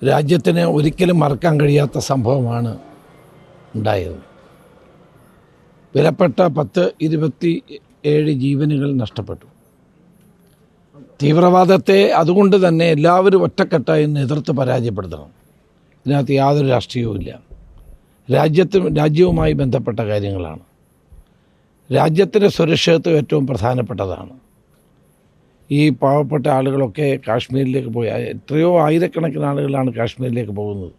രാജ്യത്തിന് ഒരിക്കലും മറക്കാൻ കഴിയാത്ത സംഭവമാണ് ഉണ്ടായത്. വിലപ്പെട്ട 27 ജീവനുകൾ നഷ്ടപ്പെട്ടു. തീവ്രവാദത്തെ അതുകൊണ്ട് തന്നെ എല്ലാവരും ഒറ്റക്കെട്ടായി എതിർത്ത് പരാജയപ്പെടുത്തണം. ഇതിനകത്ത് യാതൊരു രാഷ്ട്രീയവുമില്ല. രാജ്യവുമായി ബന്ധപ്പെട്ട കാര്യങ്ങളാണ്. രാജ്യത്തിൻ്റെ സുരക്ഷിതത്വം ഏറ്റവും പ്രധാനപ്പെട്ടതാണ്. ഈ പാവപ്പെട്ട ആളുകളൊക്കെ കാശ്മീരിലേക്ക് പോയി, എത്രയോ ആയിരക്കണക്കിന് ആളുകളാണ് കാശ്മീരിലേക്ക് പോകുന്നത്.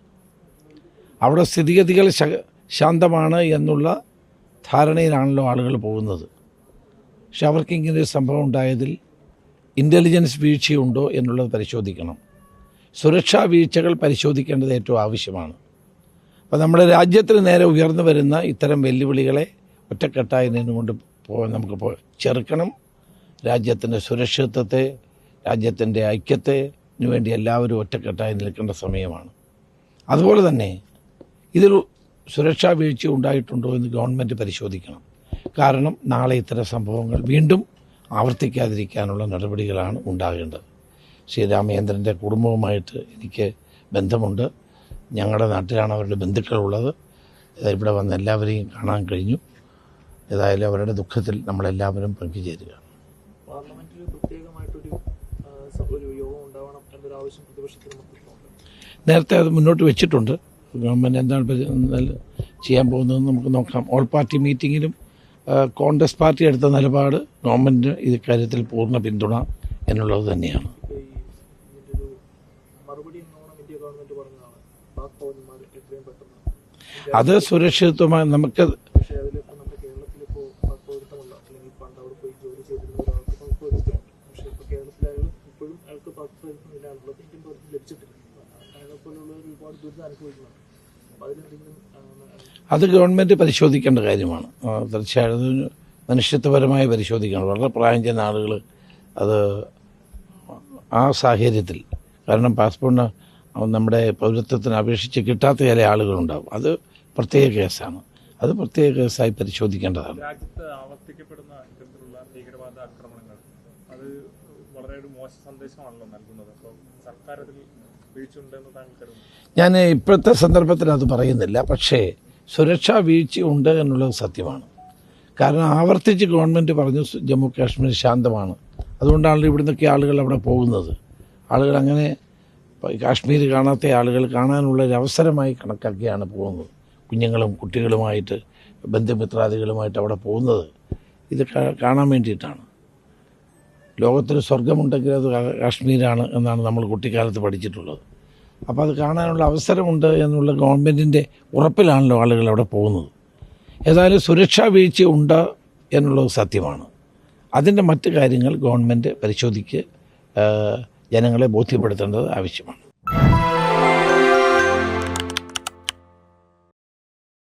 അവിടെ സ്ഥിതിഗതികൾ ശാന്തമാണ് എന്നുള്ള ധാരണയിലാണല്ലോ ആളുകൾ പോകുന്നത്. പക്ഷെ അവർക്ക് ഇങ്ങനൊരു സംഭവം ഉണ്ടായതിൽ ഇൻ്റലിജൻസ് വീഴ്ചയുണ്ടോ എന്നുള്ളത് പരിശോധിക്കണം. സുരക്ഷാ വീഴ്ചകൾ പരിശോധിക്കേണ്ടത് ഏറ്റവും ആവശ്യമാണ്. അപ്പോൾ നമ്മുടെ രാജ്യത്തിന് നേരെ ഉയർന്നു വരുന്ന ഇത്തരം വെല്ലുവിളികളെ ഒറ്റക്കെട്ടായി നിന്നുകൊണ്ട് നമുക്ക് ചെറുക്കണം. രാജ്യത്തിൻ്റെ സുരക്ഷിതത്വത്തെ, രാജ്യത്തിൻ്റെ ഐക്യത്തിന് വേണ്ടി എല്ലാവരും ഒറ്റക്കെട്ടായി നിൽക്കേണ്ട സമയമാണ്. അതുപോലെ തന്നെ ഇതിൽ സുരക്ഷാ വീഴ്ച ഉണ്ടായിട്ടുണ്ടോ എന്ന് ഗവൺമെൻറ് പരിശോധിക്കണം. കാരണം നാളെ ഇത്തരം സംഭവങ്ങൾ വീണ്ടും ആവർത്തിക്കാതിരിക്കാനുള്ള നടപടികളാണ് ഉണ്ടാകേണ്ടത്. ശ്രീ രാമചന്ദ്രൻ്റെ കുടുംബവുമായിട്ട് എനിക്ക് ബന്ധമുണ്ട്. ഞങ്ങളുടെ നാട്ടിലാണ് അവരുടെ ബന്ധുക്കളുള്ളത്. ഇവിടെ വന്ന് എല്ലാവരെയും കാണാൻ കഴിഞ്ഞു. ഏതായാലും അവരുടെ ദുഃഖത്തിൽ നമ്മളെല്ലാവരും പങ്കുചേരുക. പാർലമെന്റിൽ പ്രത്യേകമായിട്ടൊരു യോഗം ഉണ്ടാവണം എന്നൊരു ആവശ്യം പ്രതിപക്ഷത്തിന് നേരത്തെ അത് മുന്നോട്ട് വെച്ചിട്ടുണ്ട്. ഗവൺമെൻറ് എന്താണ് ചെയ്യാൻ പോകുന്നതെന്ന് നമുക്ക് നോക്കാം. ഓൾ പാർട്ടി മീറ്റിങ്ങിലും കോൺഗ്രസ് പാർട്ടി എടുത്ത നിലപാട് ഗവൺമെൻറ് ഇക്കാര്യത്തിൽ പൂർണ്ണ പിന്തുണ എന്നുള്ളത് തന്നെയാണ്. അത് സുരക്ഷിതത്വമായി നമുക്ക് അത് ഗവൺമെൻറ് പരിശോധിക്കേണ്ട കാര്യമാണ്. തീർച്ചയായും അത് മനുഷ്യത്വപരമായി പരിശോധിക്കണം. വളരെ പ്രായം ചെയ്യുന്ന ആളുകൾ അത് ആ സാഹചര്യത്തിൽ, കാരണം പാസ്പോർട്ടിന് നമ്മുടെ പൗരത്വത്തിന് അപേക്ഷിച്ച് കിട്ടാത്ത ചില ആളുകളുണ്ടാവും. അത് പ്രത്യേക കേസാണ്. അത് പ്രത്യേക കേസായി പരിശോധിക്കേണ്ടതാണ്. രാജ്യത്ത് ആവർത്തിക്കപ്പെടുന്ന ഇത്തരത്തിലുള്ള ഭീകരവാദ ആക്രമണങ്ങൾ അത് വളരെ മോശം സന്ദേശമാണല്ലോ നൽകുന്നത്. അപ്പോൾ സർക്കാർ അതിൽ വീഴ്ചയുണ്ടെന്ന് താങ്കൾ കരുതുന്നു? ഞാൻ ഇപ്പോഴത്തെ സന്ദർഭത്തിൽ അത് പറയുന്നില്ല. പക്ഷേ സുരക്ഷാ വീഴ്ച ഉണ്ട് എന്നുള്ളത് സത്യമാണ്. കാരണം ആവർത്തിച്ച് ഗവൺമെൻറ് പറഞ്ഞു ജമ്മു കാശ്മീർ ശാന്തമാണ്. അതുകൊണ്ടാണല്ലോ ഇവിടുന്നൊക്കെ ആളുകൾ അവിടെ പോകുന്നത്. ആളുകൾ അങ്ങനെ കാശ്മീർ കാണാത്ത ആളുകൾ കാണാനുള്ളൊരവസരമായി കണക്കാക്കിയാണ് പോകുന്നത്. കുഞ്ഞുങ്ങളും കുട്ടികളുമായിട്ട് ബന്ധുമിത്രാദികളുമായിട്ട് അവിടെ പോകുന്നത് ഇത് കാണാൻ വേണ്ടിയിട്ടാണ്. ലോകത്തിന് സ്വർഗമുണ്ടെങ്കിൽ അത് കാശ്മീരാണ് എന്നാണ് നമ്മൾ കുട്ടിക്കാലത്ത് പഠിച്ചിട്ടുള്ളത്. അപ്പോൾ അത് കാണാനുള്ള അവസരമുണ്ട് എന്നുള്ള ഗവൺമെൻറ്റിൻ്റെ ഉറപ്പിലാണല്ലോ ആളുകൾ അവിടെ പോകുന്നത്. ഏതായാലും സുരക്ഷാ വീഴ്ച ഉണ്ട് എന്നുള്ളത് സത്യമാണ്. അതിൻ്റെ മറ്റ് കാര്യങ്ങൾ ഗവൺമെൻറ് പരിശോധിച്ച് ജനങ്ങളെ ബോധ്യപ്പെടുത്തേണ്ടത് ആവശ്യമാണ്.